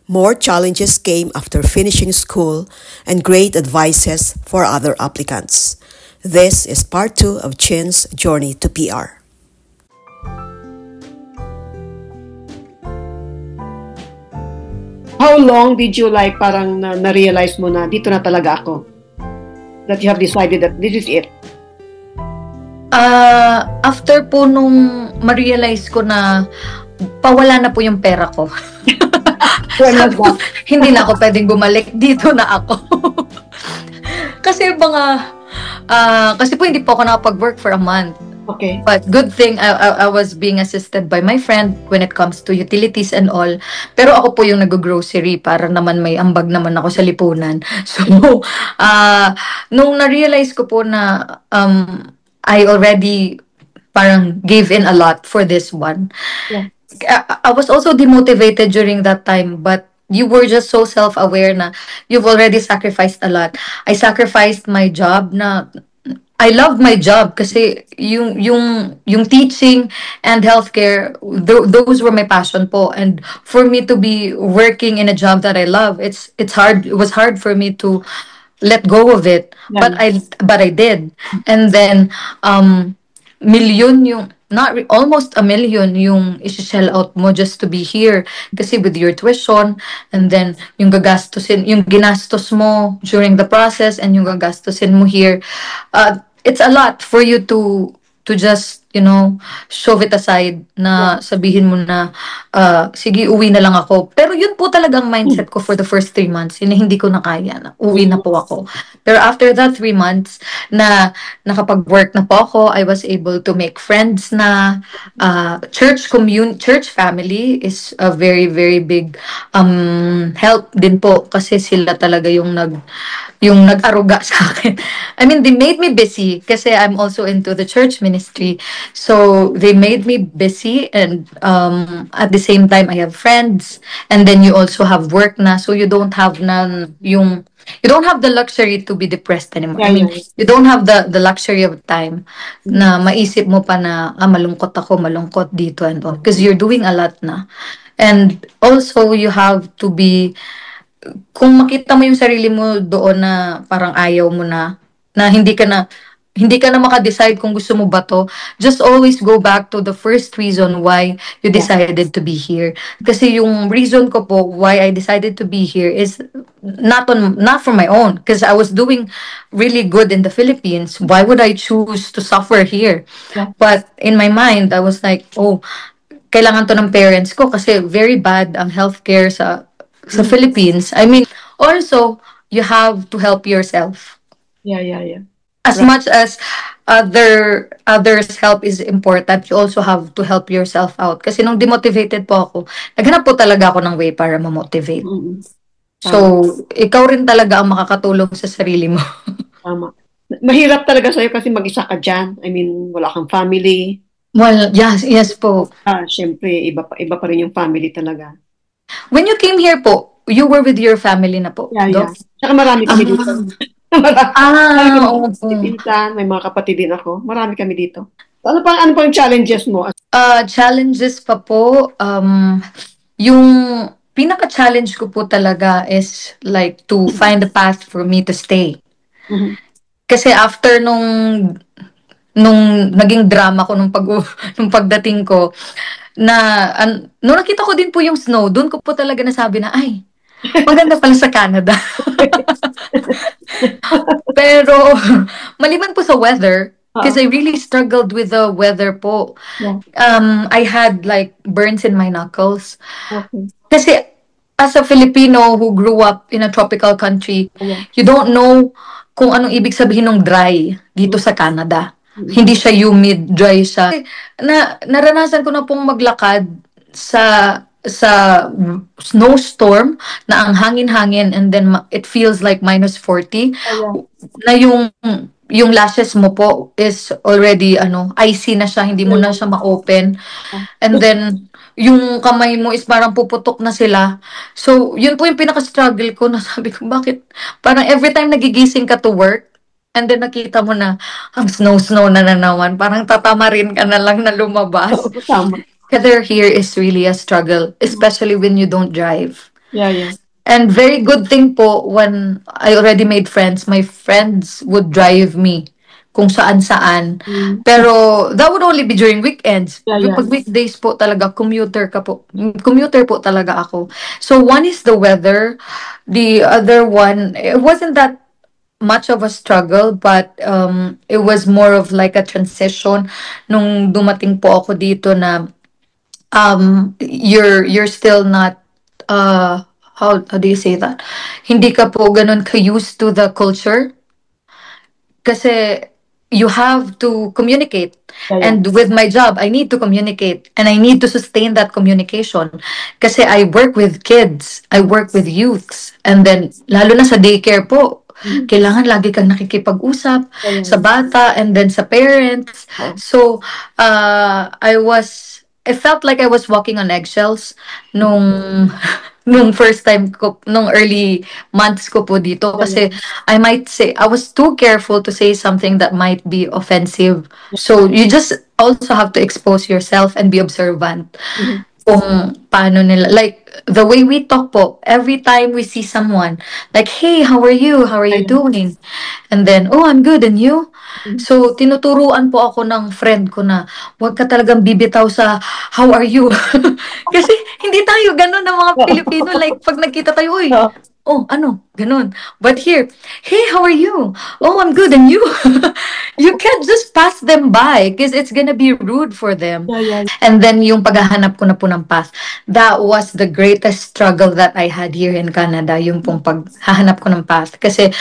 More challenges came after finishing school and great advices for other applicants. This is part 2 of Chin's journey to PR. How long did you parang na-realize mo na dito na talaga ako? That you have decided that this is it? After po nung ma-realize ko na pawala na po yung pera ko. Hindi na ako pwedeng bumalik, dito na ako. Kasi kasi po hindi po ako nakapag-work for a month. Okay. But good thing I was being assisted by my friend when it comes to utilities and all. Pero ako po yung nag-grocery para naman may ambag naman ako sa lipunan. So, nung na-realize ko po na I already parang gave in a lot for this one. Yeah. I was also demotivated during that time, but you were just so self-aware na you've already sacrificed a lot. I sacrificed my job na I loved my job kasi yung teaching and healthcare, those were my passion po. And for me to be working in a job that I love, it's hard. It was hard for me to let go of it, Yeah. but I did. And then almost a million yung i-shell out mo just to be here kasi with your tuition, and then yung ginastos mo during the process and yung gagastusin mo here, it's a lot for you to just shove it aside na sabihin mo na sige, uwi na lang ako. Pero yun po talagang mindset ko for the first 3 months, yun na hindi ko na kaya na uwi na po ako. Pero after that 3 months na nakapag-work na po ako, I was able to make friends na church family is a very very big help din po kasi sila talaga yung nag-aruga sa akin. I mean, they made me busy kasi I'm also into the church ministry. So they made me busy, and at the same time I have friends, and then you also have work na, so you don't have the luxury to be depressed anymore. Yeah, I mean, yeah. you don't have the luxury of time na maisip mo pa na malungkot dito and all, because you're doing a lot na. And also you have to be, kung makita mo yung sarili mo doon na parang ayaw mo na hindi ka na maka-decide kung gusto mo ba to, just always go back to the first reason why you decided to be here. Kasi yung reason ko po why I decided to be here is not for my own, because I was doing really good in the Philippines. Why would I choose to suffer here? Yeah. But in my mind, I was like, oh, kailangan to ng parents ko kasi very bad ang healthcare sa Philippines. I mean, also, you have to help yourself. Yeah. As much as others' help is important, you also have to help yourself out. Kasi nung demotivated po ako, naghanap po talaga ako ng way para ma-motivate. Mm-hmm. So, ikaw rin talaga ang makakatulong sa sarili mo. Tama. Mahirap talaga sa'yo kasi mag-isa ka dyan. I mean, wala kang family. Well, yes po. Siyempre, iba pa rin yung family talaga. When you came here po, you were with your family na po? Yeah. Tsaka marami kami dito. Oo. May mga kapatid din ako. Marami kami dito. Ano pang challenges mo? Challenges pa po, yung pinaka-challenge ko po talaga is like to find a path for me to stay. Mm-hmm. Kasi after nung naging drama ko nung pagdating ko, nung nakita ko din po yung snow, doon ko po talaga nasabi na, ay, maganda pala sa Canada. Pero, maliban po sa weather, because I really struggled with the weather po. Yeah. I had like burns in my knuckles. Okay. Kasi, as a Filipino who grew up in a tropical country, you don't know kung anong ibig sabihin ng dry dito sa Canada. Hindi siya humid, dry siya. Naranasan ko na pong maglakad sa snowstorm na ang hangin-hangin, and then it feels like -40. Na yung lashes mo po is already icy na siya, hindi mo na siya ma-open. And then yung kamay mo is parang puputok na sila. So yun po yung pinaka-struggle ko, na sabi ko, bakit parang every time nagigising ka to work, and then nakita mo na ang snow na naman, parang tatamarin ka na lang na lumabas. Tama. Weather here is really a struggle, especially when you don't drive. Yeah, yeah. And very good thing po when I already made friends, my friends would drive me kung saan-saan. Mm. Pero that would only be during weekends. Yeah, yeah. Pag weekdays po talaga, commuter ka po. Commuter po talaga ako. So one is the weather. The other one, it wasn't that much of a struggle, but it was more of like a transition nung dumating po ako dito na you're still not how do you say that? Hindi ka po ganun ka used to the culture kasi you have to communicate. Yeah, yeah. And with my job, I need to communicate and I need to sustain that communication. Kasi I work with kids, I work with youths, and then lalo na sa daycare po, Mhm. kailangan lagi kang nakikipag-usap Yeah, yeah. sa bata and then sa parents. Oo. So, I felt like I was walking on eggshells nung nung first time ko, nung early months ko po dito Yeah, kasi yeah. I might say, I was too careful to say something that might be offensive. So you just also have to expose yourself and be observant Mhm. kung paano nila, like the way we talk po, every time we see someone, like, hey, how are you? How are Yeah, you yeah. doing? And then, oh, I'm good, and you? Mhm. So, tinuturuan po ako ng friend ko na, huwag ka talagang bibitaw sa, how are you? Kasi, hindi tayo ganun ng mga Pilipino. Like, pag nagkita tayo, uy, Oo. oh, ano, ganun. But here, hey, how are you? Oh, I'm good, and you? You can't just pass them by because it's gonna be rude for them. Yeah, yeah. And then yung paghahanap ko na po ng path, that was the greatest struggle that I had here in Canada, yung pong paghahanap ko ng path. Kasi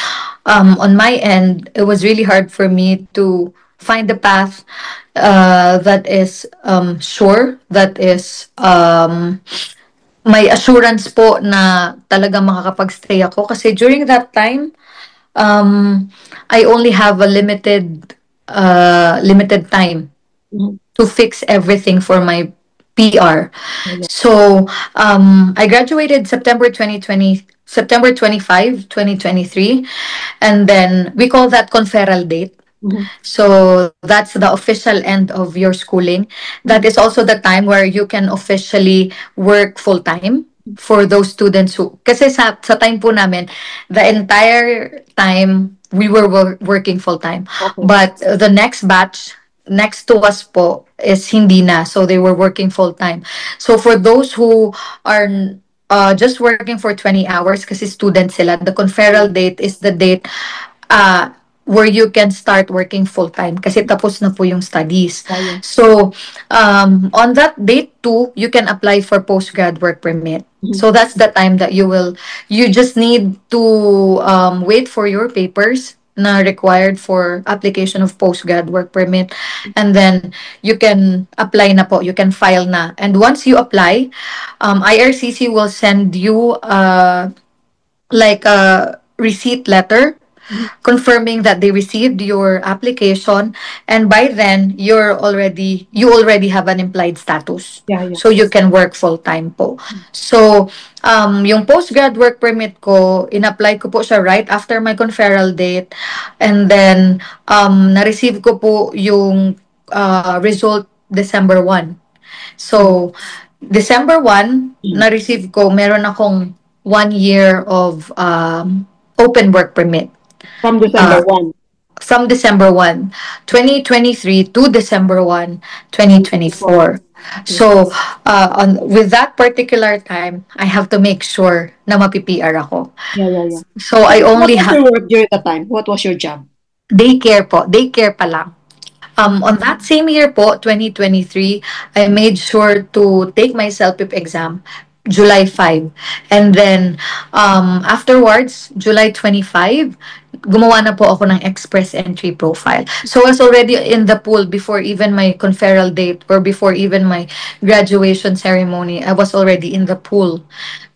on my end, it was really hard for me to find a path that is sure, that is may assurance po na talaga makakapag-stay ako. Kasi during that time, I only have a limited time Mhm. to fix everything for my PR. Yeah, yeah. So I graduated September 25, 2023. And then we call that conferral date. Mhm. So that's the official end of your schooling. That Mhm. is also the time where you can officially work full time for those students who, kasi sa time po namin, the entire time we were working full time. Okay. But the next batch next to us po is hindi na. So they were working full time. So for those who are just working for 20 hours kasi student sila, the conferral date is the date uh, where you can start working full time kasi tapos na po yung studies. Yeah, yeah. So on that date too, you can apply for postgrad work permit. Mhm. So that's the time that you just need to wait for your papers na required for application of postgrad work permit, and then you can apply na po, you can file na, and once you apply, IRCC will send you like a receipt letter Mhm. confirming that they received your application, and by then you already have an implied status, Yeah, yeah. so you can work full time po. So yung postgrad work permit ko, in-apply ko po siya right after my conferral date, and then na-receive ko po yung result December 1. So December 1, Mhm. na-receive ko, meron akong 1 year of open work permit. From December Uh, 1. from December 1, 2023 to December 1, 2024. Okay. So, with that particular time, I have to make sure na mapi-PR ako. Yeah, yeah, yeah. So, I What only was have your work during that time? What was your job? daycare po. Daycare pa lang. On that same year po, 2023, I made sure to take my CELPIP exam July 5. And then, afterwards, July 25, gumawa na po ako ng express entry profile. So I was already in the pool before even my conferral date or before even my graduation ceremony. I was already in the pool.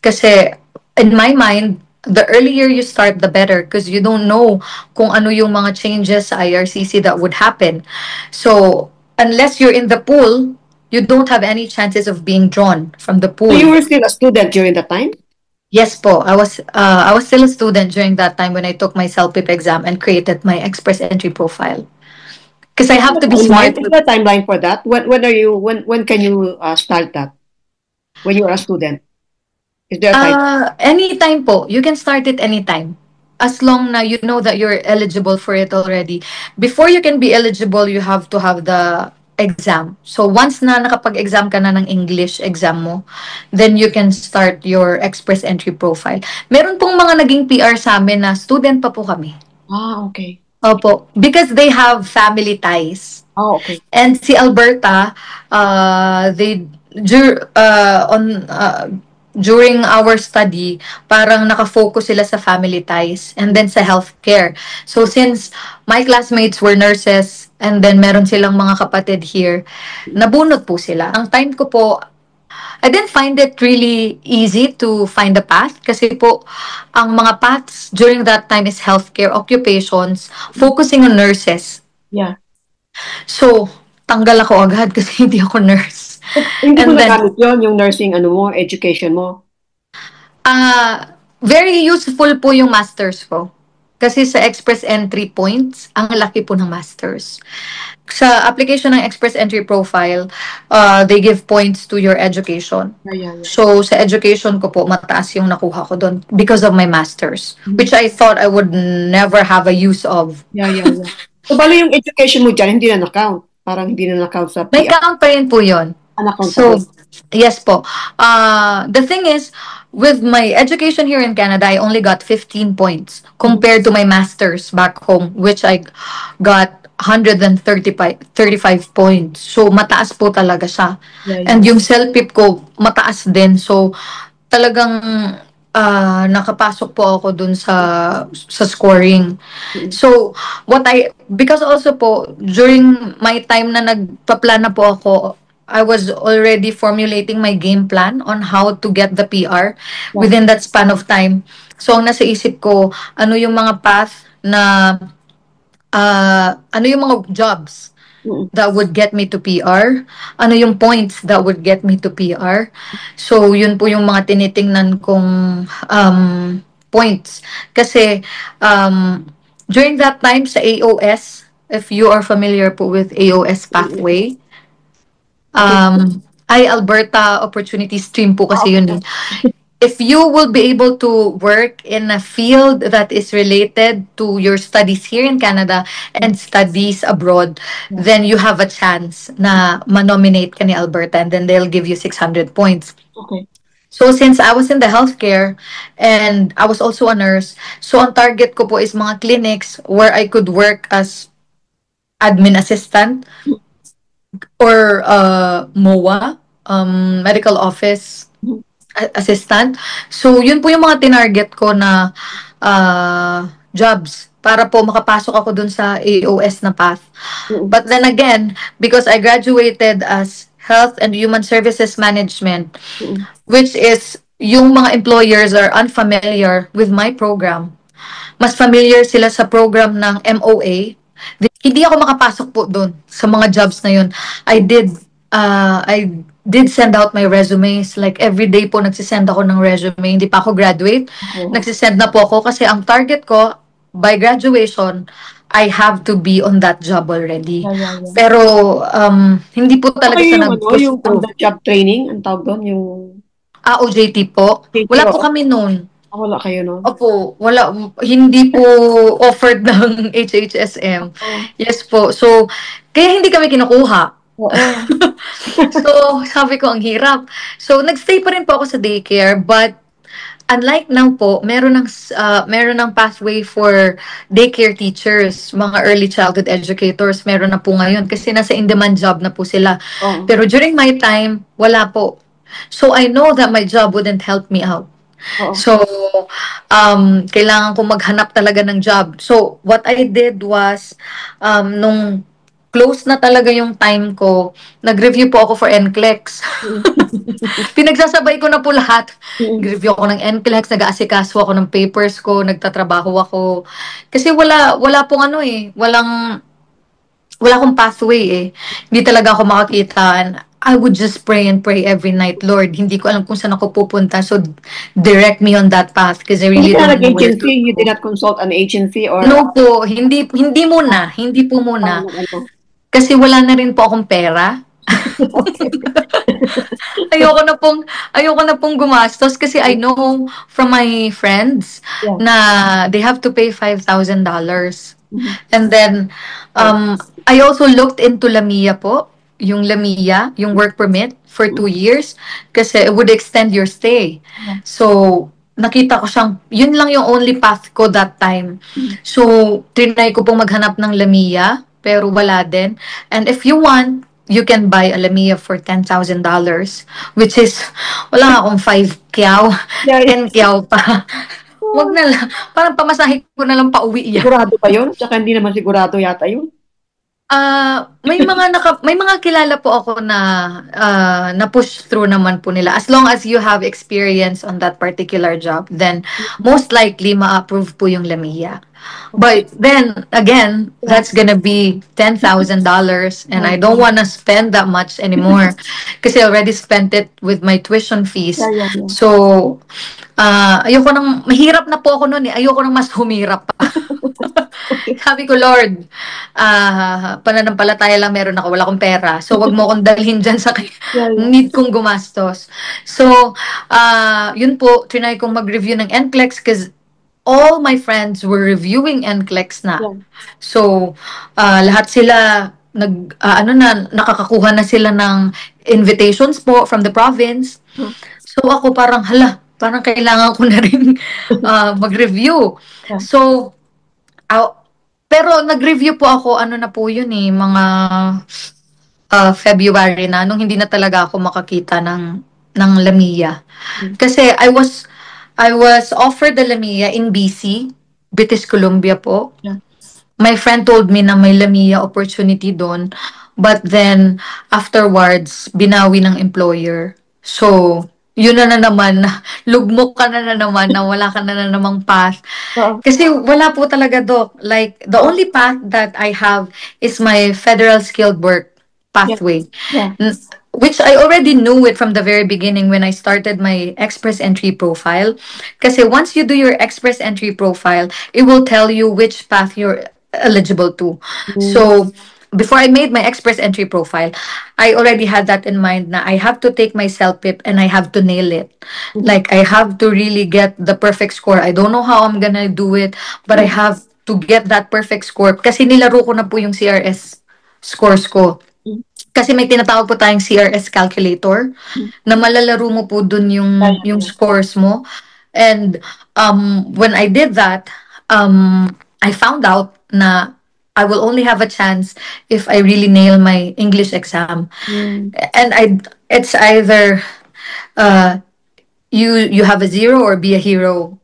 Kasi in my mind, the earlier you start, the better because you don't know kung ano yung mga changes sa IRCC that would happen. So, unless you're in the pool, you don't have any chances of being drawn from the So you pool. were still a student during that time? Yes po, I was still a student during that time when I took my CELPIP exam and created my express entry profile. Because I Is have there to a be timeline? smart. Is there a timeline for that? When are you when can you start that? When you are a student? Is there a time? Anytime po. You can start it anytime. As long na you know that you're eligible for it already. Before you can be eligible, you have to have the exam. So once na nakapag-exam ka na ng English exam mo, then you can start your express entry profile. Meron pong mga naging PR sa amin na student pa po kami. Okay. Opo, because they have family ties. Okay. And si Alberta, they during our study, parang nakafocus sila sa family ties and then sa healthcare. So since my classmates were nurses and then meron silang mga kapatid here, nabunot po sila. Ang time ko po, I didn't find it really easy to find a path kasi po ang mga paths during that time is healthcare occupations focusing on nurses. Yeah. So, tanggal ako agad kasi hindi ako nurse. Hindi mo And then, nagamit yun, yung nursing education mo? very useful po yung masters ko. Kasi sa express entry points, ang laki po ng masters. Sa application ng express entry profile, they give points to your education. Yeah. So, sa education ko po, mataas yung nakuha ko doon because of my masters, which I thought I would never have a use of. Yeah. So, bali yung education mo dyan, hindi na na-count. Parang hindi na na-count sa May PR. count pa rin po yun. So, yes po. The thing is, with my education here in Canada, I only got 15 points compared to my master's back home, which I got 135 points. So, mataas po talaga siya. Yeah. And yung CELPIP ko, mataas din. So, talagang nakapasok po ako dun sa scoring. So, because also po, during my time na nagpa-plan na po ako, I was already formulating my game plan on how to get the PR within that span of time. So, ang nasa isip ko, ano yung mga path na, ano yung mga jobs that would get me to PR? Ano yung points that would get me to PR? So, yun po yung mga tinitingnan kong points. Kasi, during that time sa AOS, if you are familiar po with AOS pathway, Alberta Opportunity Stream po kasi yun eh. If you will be able to work in a field that is related to your studies here in Canada and studies abroad, then you have a chance na ma-nominate ka ni Alberta and then they'll give you 600 points. Okay. So since I was in the healthcare and I was also a nurse, so ang target ko po is mga clinics where I could work as admin assistant or MOA, medical office assistant. So, yun po yung mga tinarget ko na jobs para po makapasok ako dun sa AOS na path. But then again, because I graduated as Health and Human Services Management, which is yung mga employers are unfamiliar with my program. Mas familiar sila sa program ng MOA. Hindi ako makapasok po doon sa mga jobs na yun. I did send out my resumes. Like, every day po nagsisend ako ng resume. Hindi pa ako graduate. Nagsisend na po ako kasi ang target ko, by graduation, I have to be on that job already. Yeah. Pero, hindi po talaga siya nag-push yung job training, ang tawag doon, yung... OJT po. Wala po kami noon. Wala kayo noon? Opo, wala. Hindi po offered ng HHSM. Yes po. So, kaya hindi kami kinukuha. So, sabi ko, ang hirap. So, nagstay pa rin po ako sa daycare, but unlike now po, meron ng pathway for daycare teachers, mga early childhood educators, meron na po ngayon kasi nasa in-demand job na po sila. Pero during my time, wala po. So, I know that my job wouldn't help me out. So, kailangan ko maghanap talaga ng job. So, what I did was, nung close na talaga yung time ko, nag-review po ako for NCLEX. Pinagsasabay ko na po lahat. Nag-review ako ng NCLEX, nag-aasikaso ako ng papers ko, nagtatrabaho ako. Kasi wala pong wala akong pathway eh. Hindi talaga ako makakita. And I would just pray and pray every night, Lord, hindi ko alam kung saan ako pupunta. So, direct me on that path because I really don't know where to. You did not consult an agency or? No po, hindi muna. Hindi po muna. Kasi wala na rin po akong pera. Okay. ayoko na pong gumastos kasi I know from my friends Yeah. na they have to pay $5,000. Mhm. And then I also looked into Lamia po, yung Lamia, yung work permit for 2 years kasi it would extend your stay. Yeah. So nakita ko siyang, yun lang yung only path ko that time. So, trinay ko pong maghanap ng Lamia, pero wala din. And if you want, you can buy a Lamia for $10,000, which is, wala nga akong 5 kyaw, Yeah, 10 kyaw pa. Wag na lang, parang pamasahe ko na lang pauwi yan. sigurado pa yun? Tsaka hindi naman sigurado yata yun. May mga kilala po ako na na push through naman po nila. As long as you have experience on that particular job, then most likely ma-approve po yung Lamia. But then again, that's gonna be $10,000 and I don't wanna spend that much anymore kasi I already spent it with my tuition fees. Yeah. So, ayoko nang, mahirap na po ako noon eh. Ayoko nang mas humirap pa. Sabi ko, Lord, pananampalataya lang meron ako, wala akong pera. So, wag mo akong dalhin dyan sa need kong gumastos. So, yun po, trinay kong mag-review ng NCLEX because all my friends were reviewing NCLEX na. Yeah. So, lahat sila nakakakuha na sila ng invitations po from the province. So, ako parang, parang kailangan ko na rin mag-review. Yeah. So, pero nag-review po ako, na po yun eh, mga February na, nung hindi na talaga ako makakita ng Lamia. Kasi I was offered the Lamia in BC, British Columbia po. Yeah. My friend told me na may Lamia opportunity doon, but then afterwards, binawi ng employer. So, yun na naman, lugmok ka na naman, na wala ka na namang path. Kasi wala po talaga, Doc. Like, the only path that I have is my federal skilled work pathway. Yeah. Which I already knew it from the very beginning when I started my express entry profile. Kasi once you do your express entry profile, it will tell you which path you're eligible to. So, before I made my express entry profile, I already had that in mind na I have to take my CELPIP and I have to nail it. Like, I have to really get the perfect score. I don't know how I'm gonna do it, but I have to get that perfect score. Kasi nilaro ko na po yung CRS scores ko. Kasi may tinatawag po tayong CRS calculator na malalaro mo po dun yung scores mo. And when I did that, I found out na I will only have a chance if I really nail my English exam. And it's either you have a 0 or be a hero.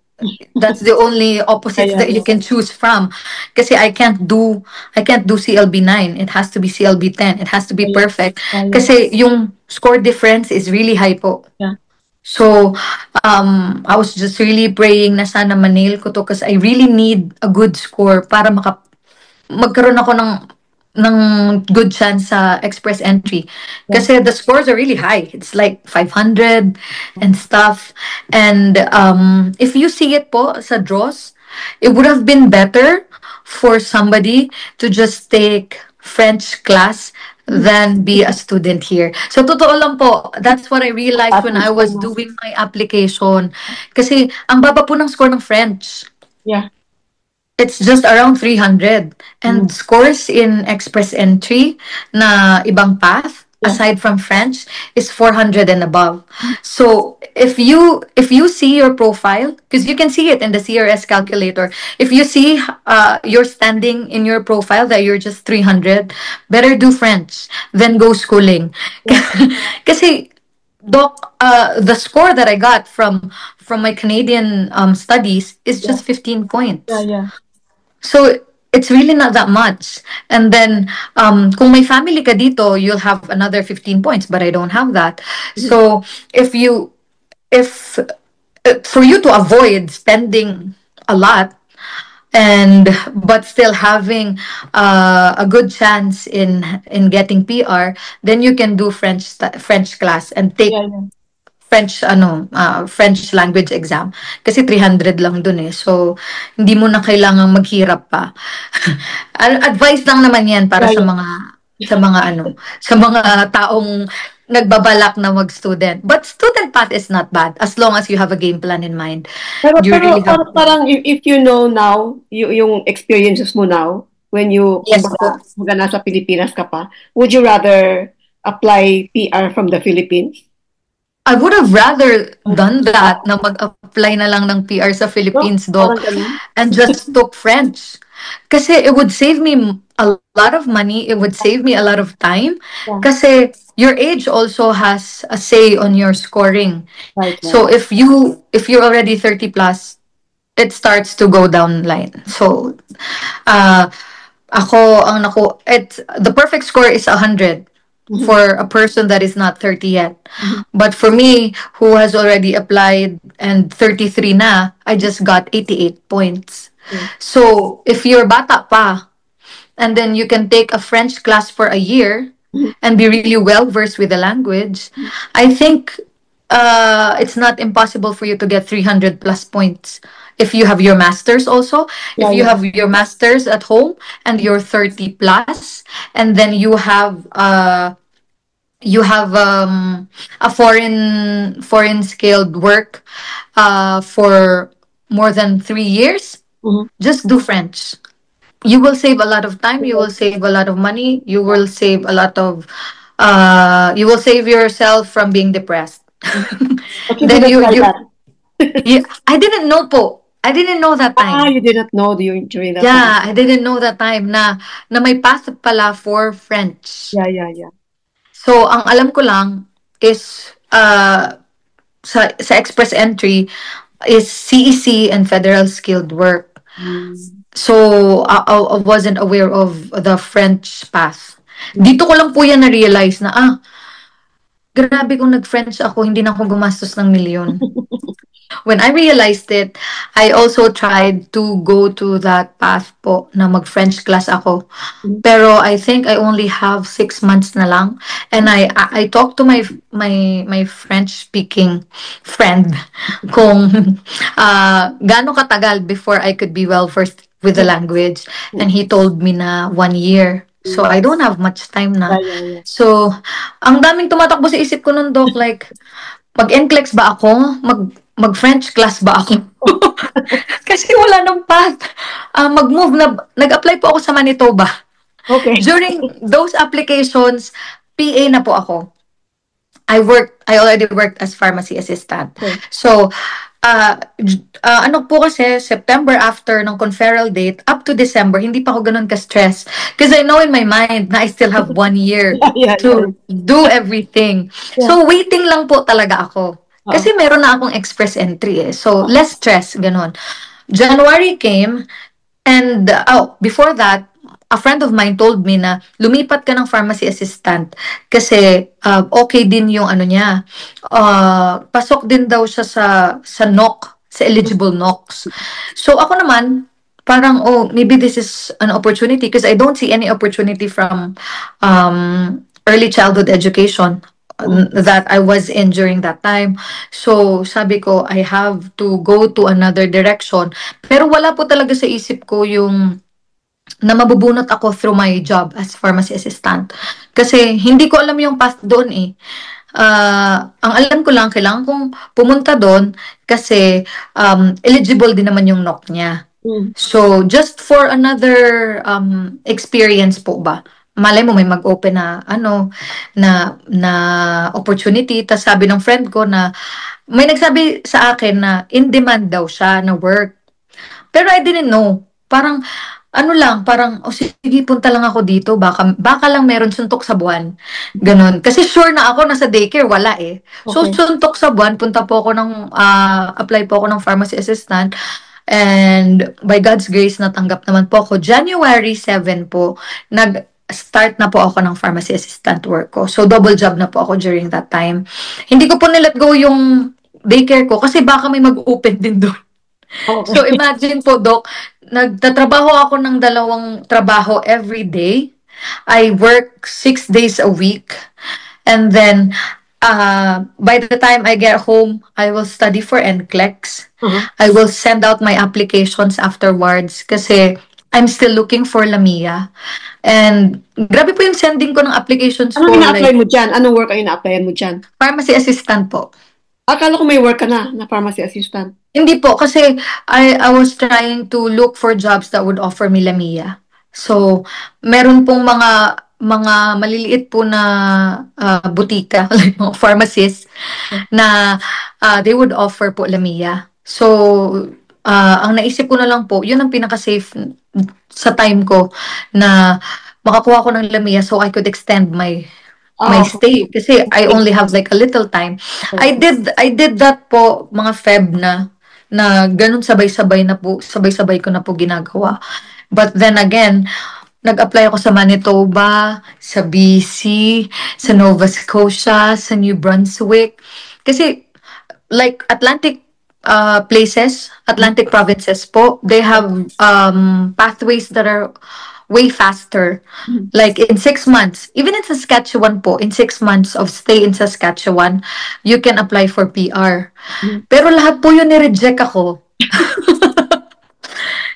That's the only opposites that you can choose from. Kasi I can't do CLB 9. It has to be CLB 10. It has to be perfect. Kasi yung score difference is really high po. Yeah. So, I was just really praying na sana ma-nail ko to because I really need a good score para magkaroon ako ng good chance sa express entry. Kasi the scores are really high. It's like 500 and stuff. And if you see it po sa draws, it would have been better for somebody to just take French class than be a student here. So, totoo lang po, that's what I realized when I was doing my application. Kasi, ang baba po ng score ng French. Yeah. It's just around 300. And scores in express entry na ibang path, aside from French, is 400 and above. So, if you see your profile, because you can see it in the CRS calculator, if you see your standing in your profile that you're just 300, better do French than go schooling. Kasi, Doc, the score that I got from my Canadian studies is just 15 points. Yeah. So, it's really not that much. And then, kung may family ka dito, you'll have another 15 points, but I don't have that. So, for you to avoid spending a lot, but still having a good chance in getting PR, then you can do French class and take French language exam. Kasi 300 lang dun eh. So, hindi mo na kailangang maghirap pa. Advice lang naman yan para sa mga sa mga sa mga taong nagbabalak na mag-student. But student path is not bad as long as you have a game plan in mind. Pero, You really have parang if you know now, yung experiences mo now, when you, Yes po. kumbaga nasa Pilipinas ka pa, would you rather apply PR from the Philippines? I would have rather done that na mag-apply na lang ng PR sa Philippines, Parang Doc, ganun. and just took French. Kasi it would save me a lot of money, it would save me a lot of time. Yeah. Kasi your age also has a say on your scoring. Right, So if you're already 30 plus, it starts to go down line. So the perfect score is 100 for a person that is not 30 yet. But for me, who has already applied and 33 na, I just got 88 points. So if you're bata pa, and then you can take a French class for a year and be really well versed with the language, I think it's not impossible for you to get 300 plus points if you have your masters also. Yeah, If you yeah. have your masters at home and you're 30 plus, and then you have a foreign scaled work for more than 3 years, just do French. You will save a lot of time, you will save a lot of money, you will save a lot of you will save yourself from being depressed. But you Then didn't you try you that. you I didn't know po. I didn't know that time. You didn't know during that Yeah, time. I didn't know that time na may path pala for French. Yeah. So ang alam ko lang is sa express entry is CEC and federal skilled work. So I wasn't aware of the French path. Dito ko lang po yan na-realize na grabe kung nag-French ako, hindi na ako gumastos ng milyon. When I realized it, I also tried to go to that path po na mag-French class ako. Pero I think I only have 6 months na lang. And I talked to my French speaking friend kung gaano katagal before I could be well versed with the language. And he told me na 1 year. So I don't have much time na. Yeah. So ang daming tumatakbo sa isip ko nun, Doc, like mag-NCLEX ba ako? Mag-French class ba ako? Kasi wala nang path. Nag-apply po ako sa Manitoba. Okay. During those applications, PA na po ako. I already worked as pharmacy assistant. Okay. So, po kasi, September after ng conferral date, up to December, hindi pa ako ganun ka-stress. Because I know in my mind na I still have 1 year Yeah. to do everything. Yeah. So, waiting lang po talaga ako. Kasi meron na akong express entry eh. So, less stress, ganun. January came, and before that, a friend of mine told me na lumipat ka ng pharmacy assistant kasi okay din yung niya. Pasok din daw siya sa NOC, sa eligible NOCs. So ako naman, parang, maybe this is an opportunity because I don't see any opportunity from early childhood education that I was in during that time. So, sabi ko, I have to go to another direction. Pero wala po talaga sa isip ko yung na mabubunot ako through my job as pharmacy assistant. Kasi hindi ko alam yung path doon eh. Ang alam ko lang, kailangan kong pumunta doon kasi eligible din naman yung NOC niya. So, just for another experience po ba? Malay mo may mag-open na opportunity. Tas sabi ng friend ko na may nagsabi sa akin na in demand daw siya na work. Pero I didn't know. Parang sige, punta lang ako dito. Baka lang meron suntok sa buwan. Ganon. Kasi sure na ako nasa daycare, wala eh. So, Okay. suntok sa buwan, apply po ako ng pharmacy assistant. And by God's grace, natanggap naman po ako. January 7 po, nag-start na po ako ng pharmacy assistant work ko. So, double job na po ako during that time. Hindi ko po nilet go yung daycare ko kasi baka may mag-open din doon. Okay. So, imagine po, Doc, nagtatrabaho ako ng 2 trabaho every day. I work 6 days a week. And then, by the time I get home, I will study for NCLEX. I will send out my applications afterwards kasi I'm still looking for Lamia. And grabe po yung sending ko ng applications ko. Anong ina-apply Like, mo dyan? Anong work ang ina-applyan mo dyan? pharmacy assistant po. Akala ko may work ka na pharmacy assistant. Hindi po, kasi I was trying to look for jobs that would offer me Lamia. So, meron pong mga maliliit po na butika, like mga pharmacists, na they would offer po Lamia. So, ang naisip ko na lang po, yun ang pinaka-safe sa time ko na makakuha ko ng Lamia so I could extend my stay kasi I only have like a little time. I did that po mga Feb na ganun sabay-sabay ko na po ginagawa. But then again, nag-apply ako sa Manitoba, sa BC, sa Nova Scotia, sa New Brunswick. Kasi like Atlantic provinces po, they have pathways that are way faster. Like in 6 months, even in Saskatchewan po, in 6 months of stay in Saskatchewan, you can apply for PR. Pero lahat po yun ni-reject ako.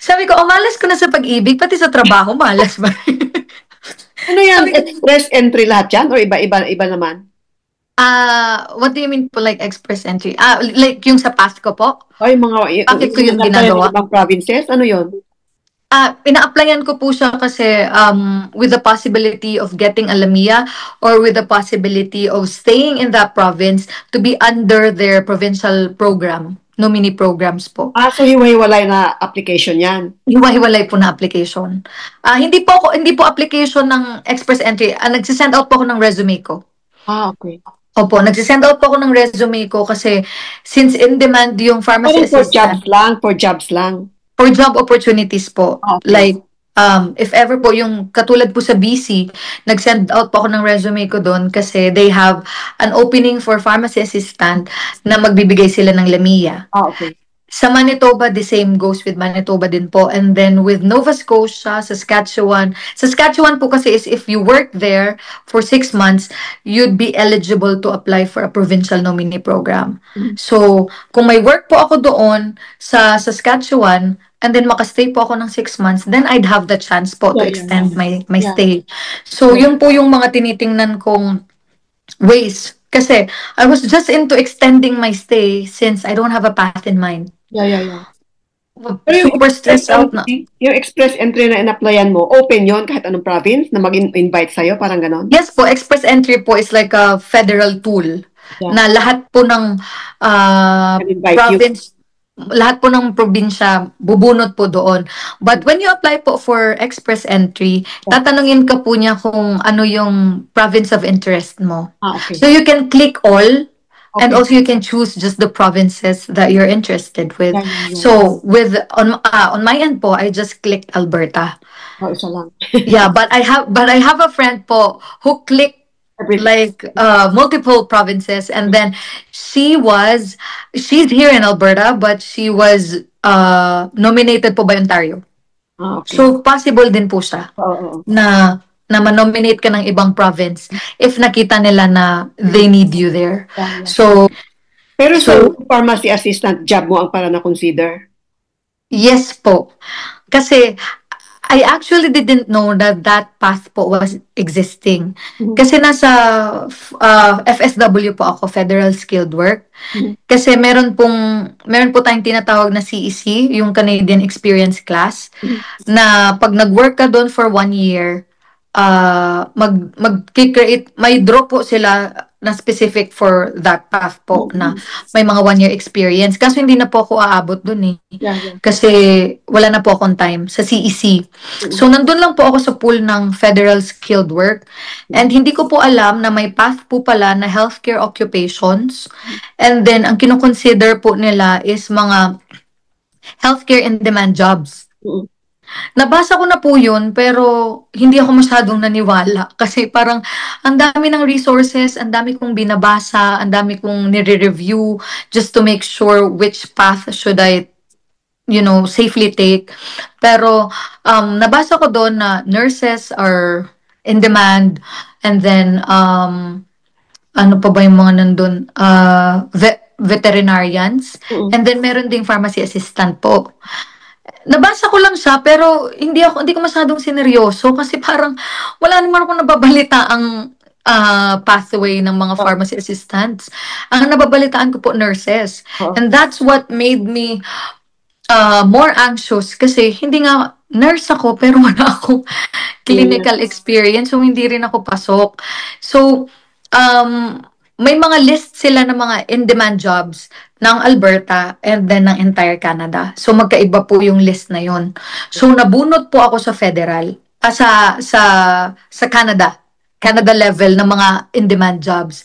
Sabi ko, malas ko na sa pag-ibig, pati sa trabaho, malas ba? Ano yan? Express entry lahat yan? O iba naman? What do you mean po like express entry? Like yung sa past ko po? Ay, mga... Bakit ko yung ginagawa? Ibang provinces? Ano yun? Ina-applyan ko po siya kasi with the possibility of getting a Lamia or with the possibility of staying in that province to be under their provincial program, nominee programs po. So hiwa-hiwalay na application yan? Hiwa-hiwalay po na application. Hindi po application ng express entry. Nagsisend out po ako ng resume ko. Okay. Opo, nagsisend out po ako ng resume ko kasi since in demand yung pharmacy assistant. For jobs lang. For job opportunities po. Okay. Like, if ever po, yung katulad po sa BC, nag-send out po ako ng resume ko doon kasi they have an opening for pharmacy assistant na magbibigay sila ng Lamia. Okay. Sa Manitoba, the same goes with Manitoba din po. And then with Nova Scotia, Saskatchewan po kasi is if you work there for 6 months, you'd be eligible to apply for a provincial nominee program. So, kung may work po ako doon sa Saskatchewan, and then makastay po ako ng 6 months, then I'd have the chance po to extend my stay. So, yun po yung mga tinitingnan kong ways. Kasi I was just into extending my stay since I don't have a path in mind. Yeah. Super stressed out na. Yung express entry na in-applyan mo, open yon kahit anong province na mag-invite sa'yo, parang ganon? Yes po, express entry po is like a federal tool na lahat po ng province, lahat po ng probinsya bubunot po doon. But when you apply po for express entry, tatanungin ka po niya kung ano yung province of interest mo. Okay. So you can click all. Okay. And also you can choose just the provinces that you're interested with. Yeah. So on my end po, I just clicked Alberta. Isa lang. Yeah, but I have a friend po who clicked like multiple provinces, and then she's here in Alberta, but she was nominated po by Ontario. Okay. So possible din po siya na ma-nominate ka ng ibang province if nakita nila na they need you there. So, pero pharmacy assistant job mo ang para na-consider? Yes po. Kasi I actually didn't know that path po was existing. Kasi nasa FSW po ako, Federal Skilled Work. Kasi meron po tayong tinatawag na CEC, yung Canadian Experience Class, na pag nag-work ka doon for 1 year, mag-create, may draw po sila na specific for that path po na may mga 1 year experience. Kaso hindi na po ako aabot dun eh. Kasi wala na po akong time sa CEC. So nandun lang po ako sa pool ng Federal Skilled Work. And hindi ko po alam na may path po pala na healthcare occupations. And then ang kinoconsider po nila is mga healthcare in-demand jobs. Nabasa ko na po yun, pero hindi ako masyadong naniwala. Kasi parang, ang dami ng resources, ang dami kong binabasa, ang dami kong nire-review just to make sure which path should I, safely take. Pero, nabasa ko doon na nurses are in demand, and then, ano pa ba yung mga nandun? Veterinarians, and then meron ding pharmacy assistant po. Nabasa ko lang siya pero hindi ko masyadong sineryoso kasi parang wala naman akong nababalitaang pathway ng mga pharmacy assistants. Ang nababalitaan ko po nurses. Oo. And that's what made me more anxious kasi hindi nga nurse ako pero wala akong clinical experience so hindi rin ako pasok. So may mga list sila ng mga in-demand jobs ng Alberta and then ng entire Canada. So magkaiba po yung list na yon. So nabunot po ako sa federal, sa Canada level ng mga in-demand jobs.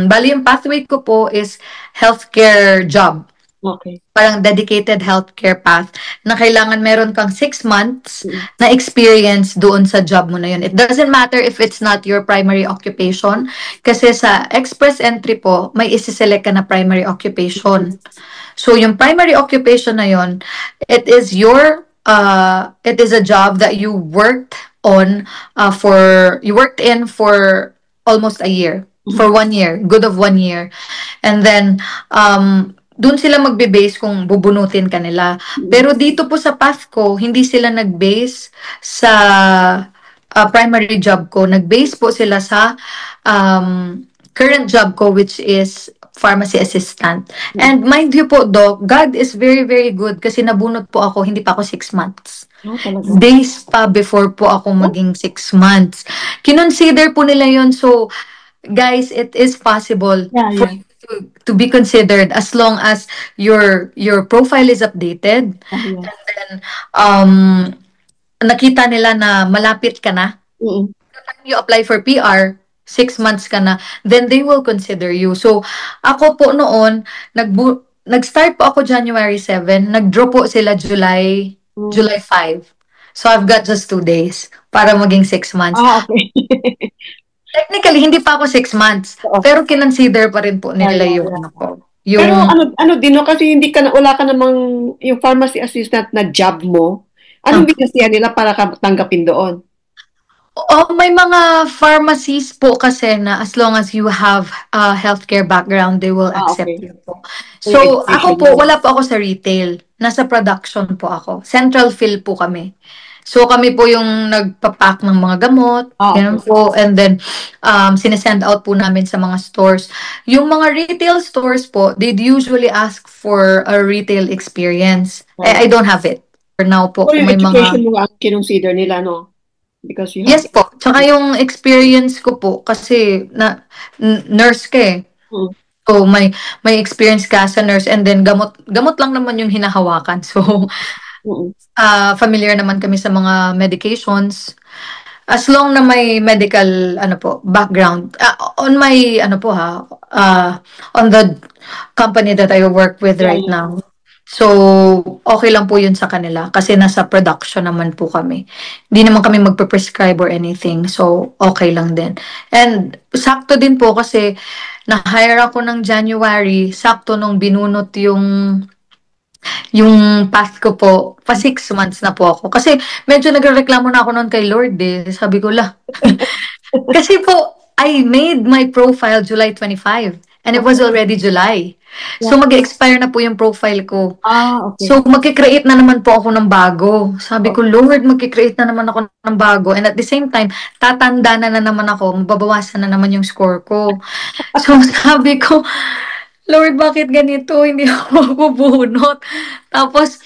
Bali yung pathway ko po is healthcare job. Okay. Parang dedicated healthcare path na kailangan meron kang 6 months na experience doon sa job mo na yun. It doesn't matter if it's not your primary occupation kasi sa express entry po, may isi-select ka na primary occupation. So yung primary occupation na yun, it is a job that you worked in for almost a year. For 1 year, good of 1 year. And then, doon sila magbe-base kung bubunutin ka nila. Pero dito po sa path ko, hindi sila nag-base sa primary job ko. Nag-base po sila sa current job ko, which is pharmacy assistant. And mind you po, Doc, God is very, very good kasi nabunot po ako, hindi pa ako 6 months. Days pa before po ako maging 6 months. Kinonsider po nila yon. So, guys, it is possible for you to be considered as long as your profile is updated and then nakita nila na malapit ka na. You apply for PR, 6 months ka na, then they will consider you. So ako po noon nag-start po ako January 7, nag-draw po sila July 5. So I've got just 2 days para maging 6 months. Okay. Technically, hindi pa ako 6 months. Pero kinonsider pa rin po nila yung ano ko. Pero ano din no, kasi wala ka namang yung pharmacy assistant na job mo. Anong binasihan nila para ka tanggapin doon? May mga pharmacies po kasi na as long as you have a healthcare background, they will accept you po. So, ako po, wala po ako sa retail. Nasa production po ako. Central fill po kami. So, kami po yung nagpapack ng mga gamot, ganun po, and then, sinesend out po namin sa mga stores. Yung mga retail stores po, they'd usually ask for a retail experience. I don't have it. For now po, yung education mo ang kinonsider nila, no? Because you have yes po. Tsaka yung experience ko po, kasi nurse ka eh. So, may experience ka sa nurse, and then gamot lang naman yung hinahawakan. So, familiar naman kami sa mga medications as long na may medical background on my on the company that I work with right now. So okay lang po yun sa kanila kasi nasa production naman po kami. Hindi naman kami magpe-prescribe or anything. So okay lang din. And sakto din po kasi na-hire ako ng January, sakto nung binunot yung path ko po, pa 6 months na po ako. Kasi medyo nagreklamo na ako noon kay Lord eh. Sabi ko kasi po, I made my profile July 25 and it was already July. So mag-expire na po yung profile ko. Okay. So magkikreate na naman po ako ng bago. Sabi ko, Lord, magkikreate na naman ako ng bago. And at the same time, tatanda na naman ako, mababawasan na naman yung score ko. So sabi ko, Lord, bakit ganito? Hindi ako mabubunot. Tapos,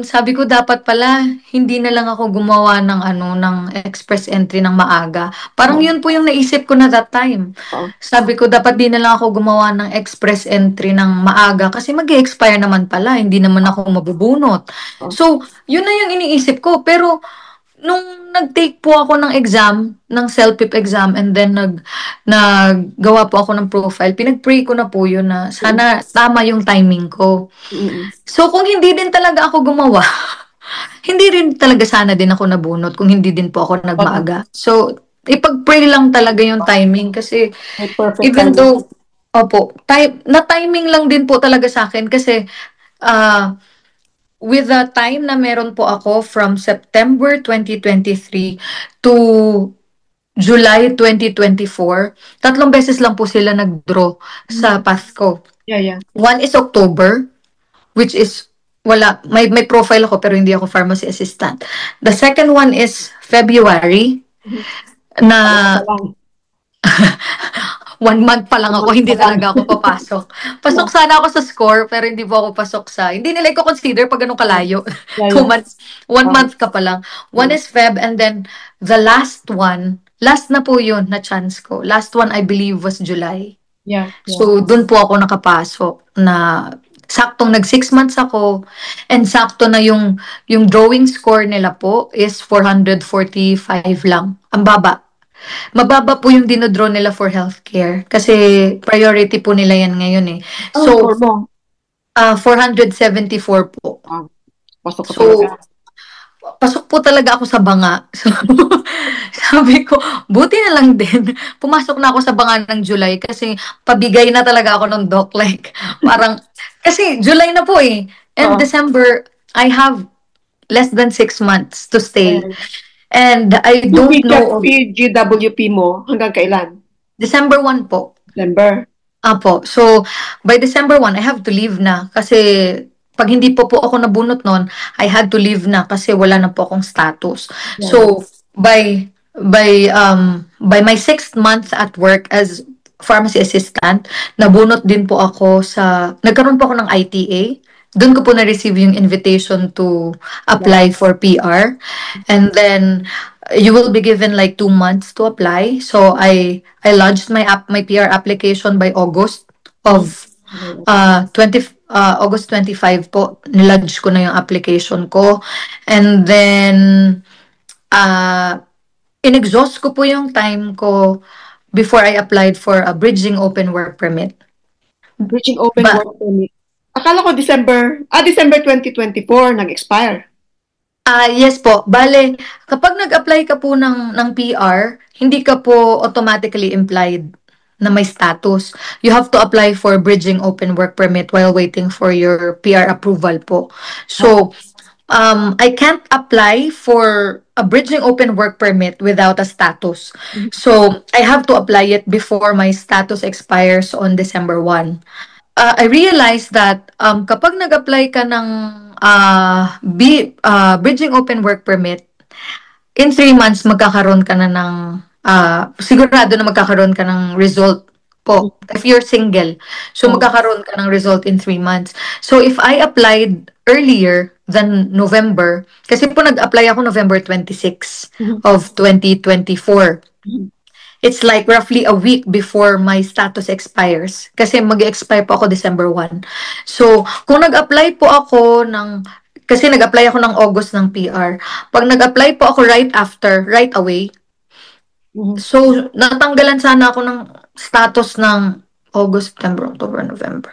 sabi ko dapat pala, hindi na lang ako gumawa ng express entry ng maaga. Parang yun po yung naisip ko na that time. Sabi ko, dapat di na lang ako gumawa ng express entry ng maaga kasi mag-expire naman pala, hindi naman ako mabubunot. So, yun na yung iniisip ko. Pero, nung nag-take po ako ng exam, ng CELPIP exam, and then naggawa po ako ng profile, pinag-pray ko na po yun na sana tama yung timing ko. So, kung hindi din talaga ako gumawa, hindi rin talaga sana din ako nabunot kung hindi din po ako nagmaaga. So, ipag-pray lang talaga yung timing kasi even though, na timing lang din po talaga sa akin kasi with the time na meron po ako from September 2023 to July 2024, 3 beses lang po sila nag-draw sa path ko. Yeah. One is October, which is Wala. May profile ako pero hindi ako pharmacy assistant. The second one is February na Lang. 1 month pa lang ako, 1 month hindi pa lang. talaga ako papasok. Pasok sana ako sa score, pero hindi po ako pasok sa, hindi nila i-consider pag ganun kalayo. Yeah, 2 months, 1 Oh. month ka pa lang. One is Feb, and then the last one, last na po yun na chance ko. Last one, I believe, was July. Yeah. So, dun po ako nakapasok na saktong nag 6 months ako, and sakto na yung drawing score nila po is 445 lang. Ang baba. Mababa po yung dinodraw nila for healthcare kasi priority po nila yan ngayon eh. So, score mo. 474 po. Pasok ka So, talaga. pasok po talaga ako sa banga. So, sabi ko, buti na lang din. Pumasok na ako sa banga ng July kasi pabigay na talaga ako ng doc. Like, parang, kasi July na po eh. And Oo. December, I have less than 6 months to stay. Ayan. And I Yung don't know, PGWP mo, hanggang kailan? December 1 po. December. Apo. So, by December 1, I have to leave na. Kasi, pag hindi po ako nabunot nun, I had to leave na kasi wala na po akong status. Yeah. So, by my 6th month at work as pharmacy assistant, nabunot din po ako nagkaroon po ako ng ITA. Doon ko po na-receive yung invitation to apply for PR. And then, you will be given like 2 months to apply. So, I lodged my PR application by August of 25 po. Nilodge ko na yung application ko. And then, in-exhaust ko po yung time ko before I applied for a bridging open work permit. Bridging open Ba- work permit. Akala ko December 2024 nag-expire. Yes po. Bale, kapag nag-apply ka po ng PR, hindi ka po automatically implied na may status. You have to apply for bridging open work permit while waiting for your PR approval po. So, I can't apply for a bridging open work permit without a status. So, I have to apply it before my status expires on December 1. I realized that kapag nag-apply ka ng bridging open work permit, in 3 months magkakaroon ka na ng sigurado na magkakaroon ka ng result po if you're single. So magkakaroon ka ng result in 3 months. So if I applied earlier than November, kasi po nag-apply ako November 26 of 2024. It's like roughly a week before my status expires. Kasi mag-expire po ako December 1. So, kung nag-apply po ako kasi nag-apply ako ng August ng PR. Pag nag-apply po ako right away, so, natanggalan sana ako ng status ng August, September, October, November.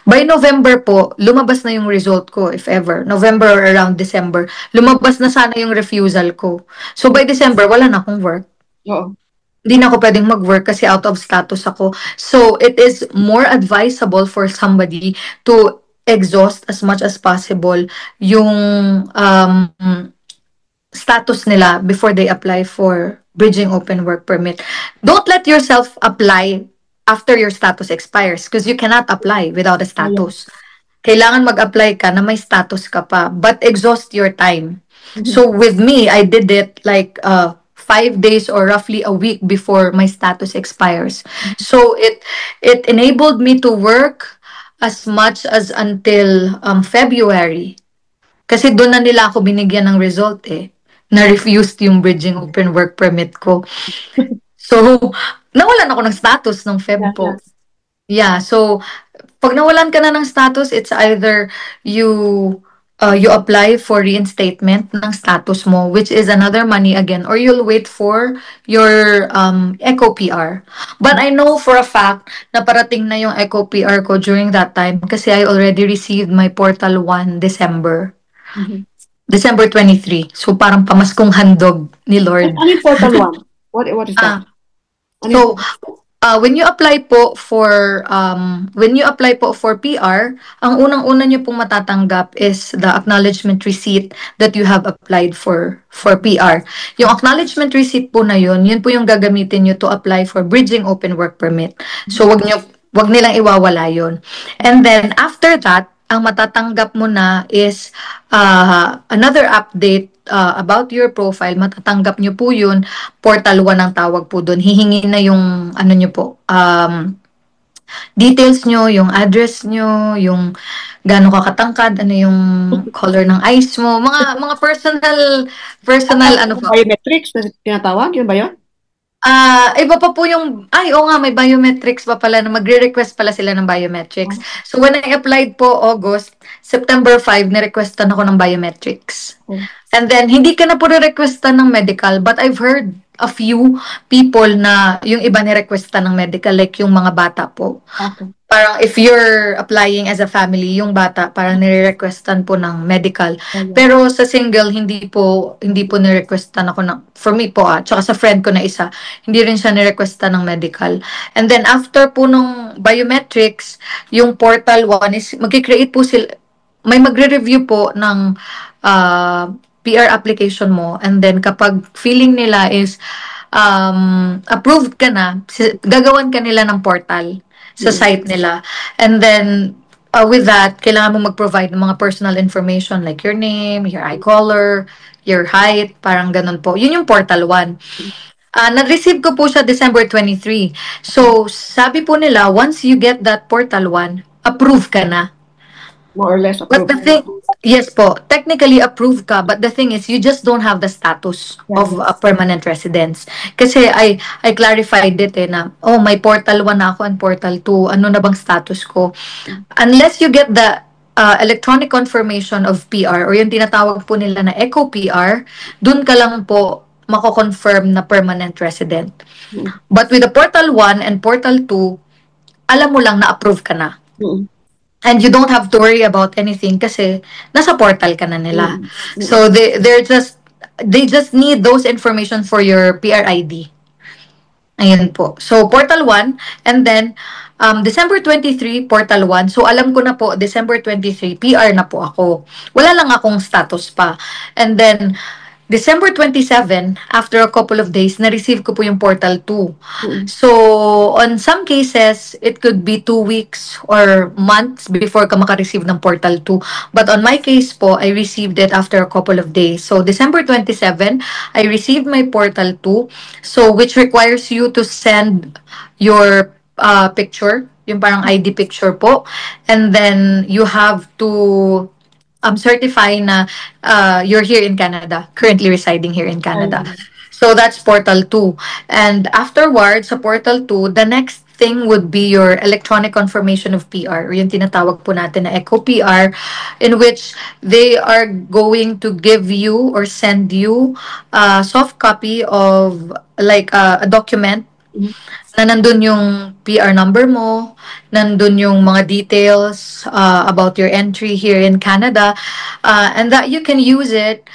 By November po, lumabas na yung result ko, if ever. November or around December, lumabas na sana yung refusal ko. So, by December, wala na akong work. Oo. Hindi na ako pwedeng mag-work kasi out of status ako. So, it is more advisable for somebody to exhaust as much as possible yung status nila before they apply for bridging open work permit. Don't let yourself apply after your status expires because you cannot apply without a status. Kailangan mag-apply ka na may status ka pa, but exhaust your time. So, with me, I did it like 5 days or roughly a week before my status expires. So it enabled me to work as much as until February. Kasi doon na nila ako binigyan ng result eh. Na-refused yung bridging open work permit ko. So, nawalan ako ng status ng Feb po. Yeah, so pag nawalan ka na ng status, it's either you apply for reinstatement ng status mo, which is another money again, or you'll wait for your Eco PR. But I know for a fact na parating na yung Eco PR ko during that time kasi I already received my Portal 1 December. December 23. So parang pamaskong handog ni Lord. Ano yung Portal 1? What is that? So, when you apply po for PR, ang unang-una niyo pong matatanggap is the acknowledgement receipt that you have applied for PR. Yung acknowledgement receipt po na yun po yung gagamitin niyo to apply for bridging open work permit. So wag nilang iwawala yun. And then after that, ang matatanggap mo na is another update about your profile. Matatanggap nyo po yun. Portal 1 ang tawag po doon. Hihingi na yung ano nyo po, details nyo, yung address nyo, yung gaano ka katangkad, ano yung color ng eyes mo, mga personal ano po. Biometrics na tinatawag, yun ba yun? Iba pa po yung, oo nga, may biometrics pa pala, na magre-request pala sila ng biometrics. So when I applied po August, September 5, nirequestan ako ng biometrics. And then, hindi ka na po requestan ng medical, but I've heard a few people na yung iba ni-requestan ng medical, like yung mga bata po. Okay. Parang if you're applying as a family, yung bata parang nire-requestan po ng medical. Pero sa single, hindi po ni-requestan ako ng, for me po tsaka sa friend ko na isa, hindi rin siya ni-requestan ng medical. And then after po nung biometrics, yung portal 1 is magki-create po sila, may magre-review po ng PR application mo, and then kapag feeling nila is approved ka na, gagawan ka nila ng portal sa site nila. And then, with that, kailangan mo mag-provide ng mga personal information like your name, your eye color, your height, parang ganun po. Yun yung Portal 1. Nag-receive ko po siya December 23. So, sabi po nila, once you get that Portal 1, approve ka na. More or less But approved. yes po, technically approved ka, but the thing is, you just don't have the status of a permanent residence. Kasi I clarified it na, may Portal 1 na ako and Portal 2, ano na bang status ko? Unless you get the electronic confirmation of PR, or yung tinatawag po nila na Eco PR, dun ka lang po mako-confirm na permanent resident. But with the Portal 1 and Portal 2, alam mo lang na approve ka na. And you don't have to worry about anything kasi nasa portal ka na nila. So they just need those information for your PR ID. Ayan po. So Portal 1, and then December 23 Portal 1. So alam ko na po December 23 PR na po ako. Wala lang akong status pa. And then December 27, after a couple of days, na-receive ko po yung Portal 2. So, on some cases, it could be 2 weeks or months before ka maka-receive ng Portal 2. But on my case po, I received it after a couple of days. So, December 27, I received my Portal 2, so which requires you to send your picture, yung parang ID picture po. And then, you have to certify na you're here in Canada, currently residing here in Canada. So that's Portal 2. And afterwards, sa Portal 2, the next thing would be your electronic confirmation of PR, or yung tinatawag po natin na Eco PR, in which they are going to give you or send you a soft copy of like a document na nandun yung PR number mo, nandun yung mga details about your entry here in Canada, and that you can use it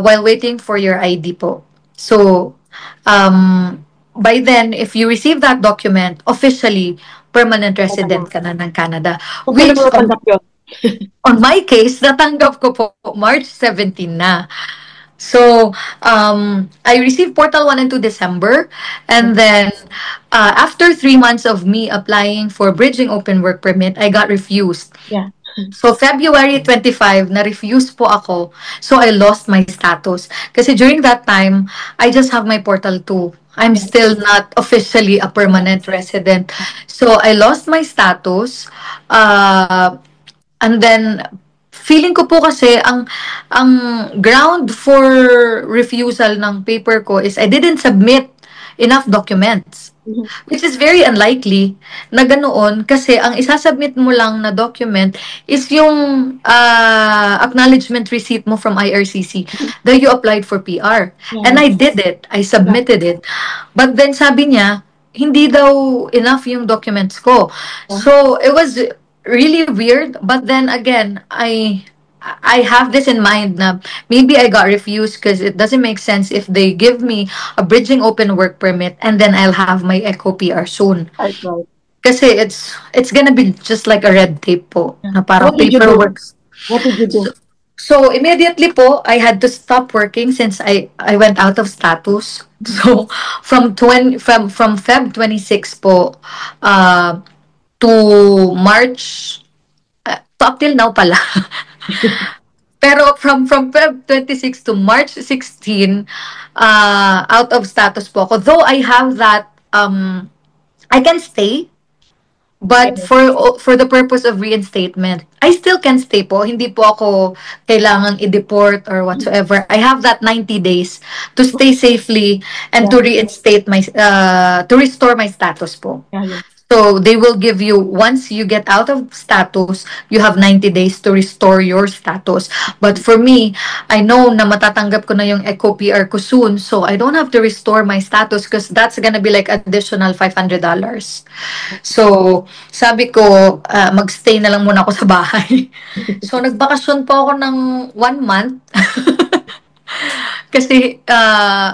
while waiting for your ID po. So, by then, if you receive that document, officially, permanent resident ka na ng Canada. Which, on my case, natanggap ko po March 17 na. So, I received Portal 1 and 2 December, and then after 3 months of me applying for Bridging Open Work Permit, I got refused. Yeah. So, February 25, na-refuse po ako. So, I lost my status. Kasi during that time, I just have my Portal 2. I'm still not officially a permanent resident. So, I lost my status. And then, feeling ko po kasi ang ground for refusal ng paper ko is I didn't submit enough documents. Which is very unlikely na ganoon kasi ang isasubmit mo lang na document is yung acknowledgement receipt mo from IRCC that you applied for PR. And I did it. I submitted it. But then sabi niya, hindi daw enough yung documents ko. So it was really weird, but then again, I have this in mind na maybe I got refused because it doesn't make sense if they give me a Bridging Open Work Permit and then I'll have my Eco PR soon. Right. Kasi it's gonna be just like a red tape po, na parang paperwork. What did you do? So immediately po, I had to stop working since I went out of status. So from Feb 26 po to March So up till now pala. Pero from Feb 26 to March 16, out of status po ako. Though I have that, I can stay, but for the purpose of reinstatement, I still can stay po. Hindi po ako kailangang i-deport or whatsoever. I have that 90 days to stay safely and to reinstate to restore my status po. So they will give you, once you get out of status, you have 90 days to restore your status. But for me, I know na matatanggap ko na yung Eco PR ko soon, so I don't have to restore my status because that's gonna be like additional $500. So sabi ko, magstay na lang muna ako sa bahay. So nagbakasyon po ako ng 1 month. Kasi,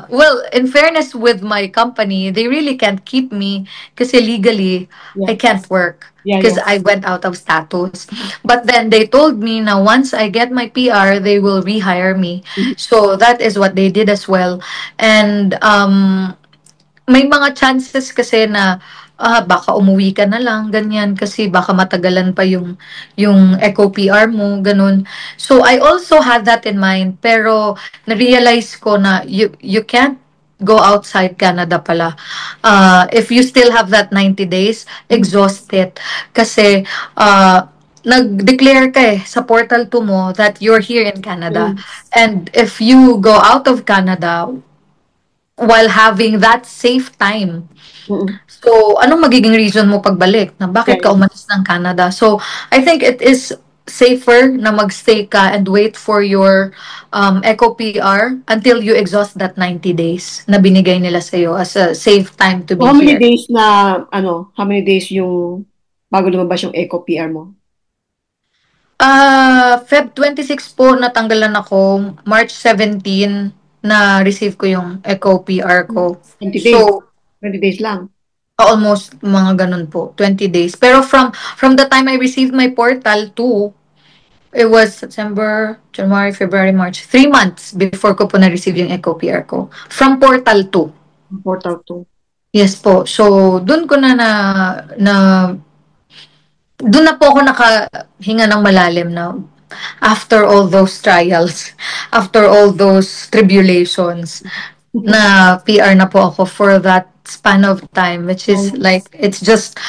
well, in fairness with my company, they really can't keep me kasi legally, I can't work because I went out of status. But then they told me na once I get my PR, they will rehire me. So that is what they did as well. And may mga chances kasi na baka umuwi ka na lang, ganyan, kasi baka matagalan pa yung Eco PR mo, ganun. So, I also had that in mind, pero na-realize ko na you can't go outside Canada pala. If you still have that 90 days, exhaust it. Kasi, nag-declare ka sa Portal 2 mo that you're here in Canada. And if you go out of Canada while having that safe time, so, anong magiging reason mo pagbalik? Na bakit ka umalis ng Canada? So, I think it is safer na magstay ka and wait for your Eco PR until you exhaust that 90 days na binigay nila sa'yo as a safe time to be How many here. days how many days yung bago lumabas yung Eco PR mo? Feb 26 po natanggalan ako. March 17 na receive ko yung Eco PR ko. 20 days. So, 20 days lang. almost mga ganun po, 20 days. Pero from the time I received my Portal 2, it was September, January, February, March. 3 months before ko po na-receive yung Eco PR ko. From Portal 2. Portal 2. Yes po. So, dun ko na dun na po ako nakahinga ng malalim na after all those trials, after all those tribulations, na PR na po ako for that span of time, which is like, it's just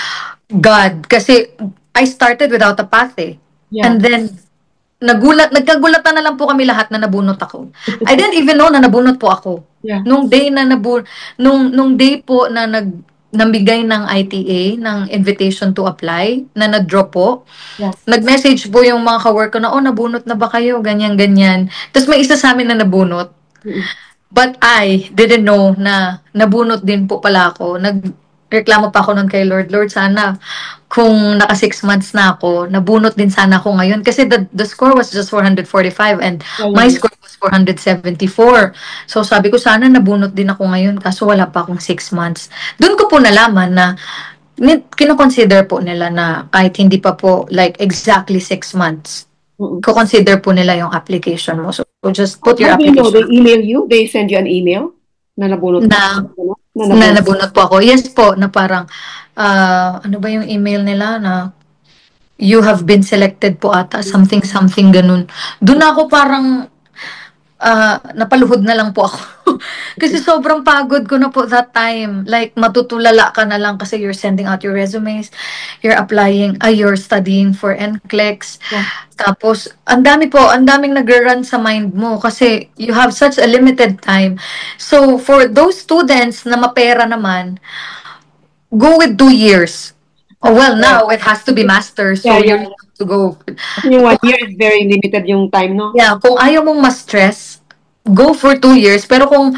God. Kasi I started without a path eh. And then, nagkagulatan na lang po kami lahat na nabunot ako. I didn't even know na nabunot po ako. Nung day na nung day po na nambigay ng ITA, ng invitation to apply, na na-drop po, nag-message po yung mga ka-work ko na, nabunot na ba kayo? Ganyan. Tapos may isa sa amin na nabunot. But I didn't know na nabunot din po pala ako. Nagreklamo pa ako nun kay Lord. Lord, sana kung naka 6 months na ako, nabunot din sana ako ngayon. Kasi the score was just 445 and my score was 474. So sabi ko, sana nabunot din ako ngayon kaso wala pa akong 6 months. Doon ko po nalaman na kino-consider po nila na kahit hindi pa po like exactly 6 months, ko-consider po nila yung application mo. So just put your application. They email you? They send you an email na nabunot na nabunot po ako. Yes po, na parang ano ba yung email nila na you have been selected po ata, something ganun. Doon ako parang napaluhod na lang po ako. Kasi sobrang pagod ko na po that time. Like, matutulala ka na lang kasi you're sending out your resumes, you're applying, you're studying for NCLEX. Tapos, ang daming nag-run sa mind mo kasi you have such a limited time. So, for those students na mapera naman, go with 2 years. Well, now it has to be master's, so you have to go. Yung 1 year is very limited yung time, no? Yeah, kung ayaw mong ma-stress, go for 2 years. Pero kung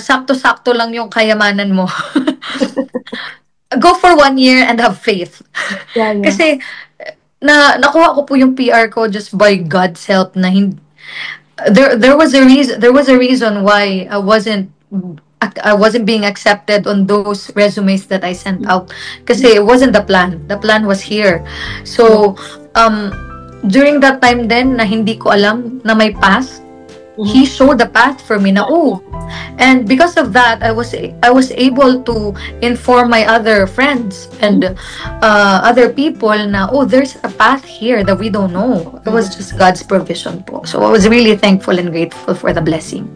sakto-sakto lang yung kayamanan mo, go for 1 year and have faith. Kasi nakuha ko po yung PR ko just by God's help na there was a reason why I wasn't being accepted on those resumes that I sent out. Kasi it wasn't the plan. The plan was here. So, during that time then na hindi ko alam na may pass, He showed the path for me na, oh, and because of that, I was able to inform my other friends and other people na, oh, there's a path here that we don't know. It was just God's provision po. So I was really thankful and grateful for the blessing.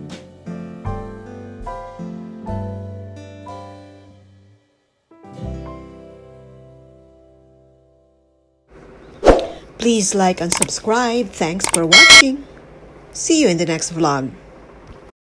Please like and subscribe. Thanks for watching. See you in the next vlog.